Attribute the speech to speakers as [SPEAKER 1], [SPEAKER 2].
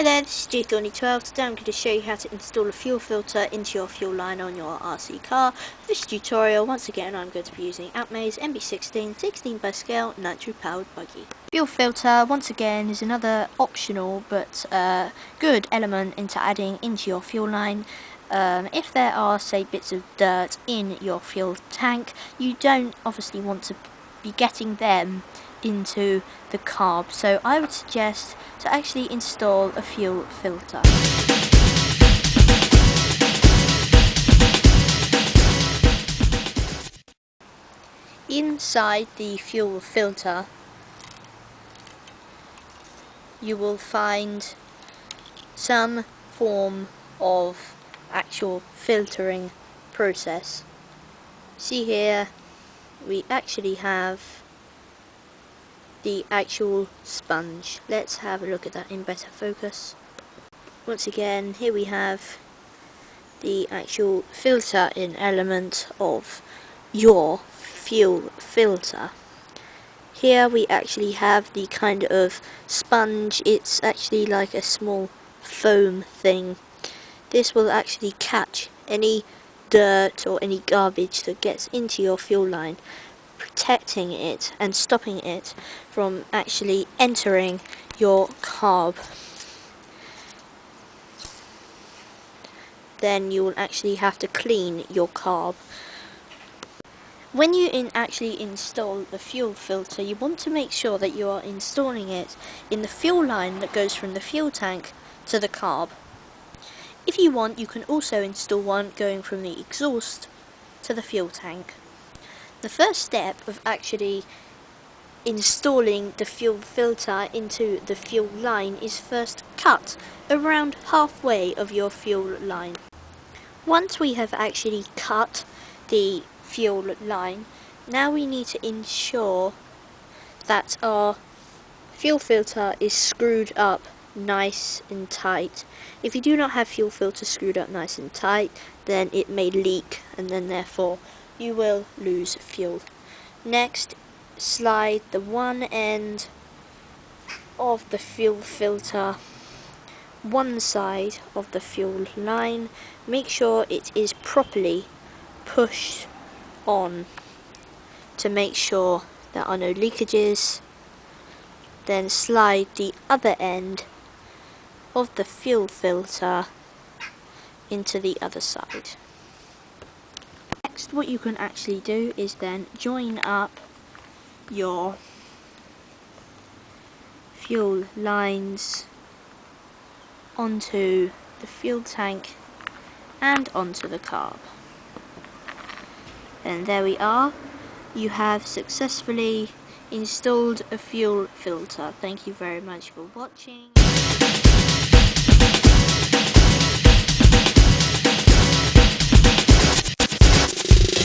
[SPEAKER 1] there, this is Thorny12. Today I'm going to show you how to install a fuel filter into your fuel line on your RC car. For this tutorial, once again, I'm going to be using Outmaze MB16 16 by scale nitro powered buggy. Fuel filter, once again, is another optional but good element into adding into your fuel line. If there are, say, bits of dirt in your fuel tank, you don't obviously want to be getting them into the carb, so I would suggest to actually install a fuel filter. Inside the fuel filter you will find some form of actual filtering process. See here, we actually have the actual sponge. Let's have a look at that in better focus. Once again, here we have the actual filter-in element of your fuel filter. Here we actually have the kind of sponge. It's actually like a small foam thing. This will actually catch any dirt or any garbage that gets into your fuel line, protecting it and stopping it from actually entering your carb. Then you will actually have to clean your carb. When you actually install the fuel filter, you want to make sure that you are installing it in the fuel line that goes from the fuel tank to the carb. If you want, you can also install one going from the exhaust to the fuel tank. The first step of actually installing the fuel filter into the fuel line is first cut around halfway of your fuel line. Once we have actually cut the fuel line, now we need to ensure that our fuel filter is screwed up nice and tight. If you do not have fuel filter screwed up nice and tight, then it may leak and then therefore you will lose fuel. Next, slide the one end of the fuel filter one side of the fuel line. Make sure it is properly pushed on to make sure there are no leakages. Then slide the other end of the fuel filter into the other side. Next, what you can actually do is then join up your fuel lines onto the fuel tank and onto the carb. And there we are. You have successfully installed a fuel filter. Thank you very much for watching.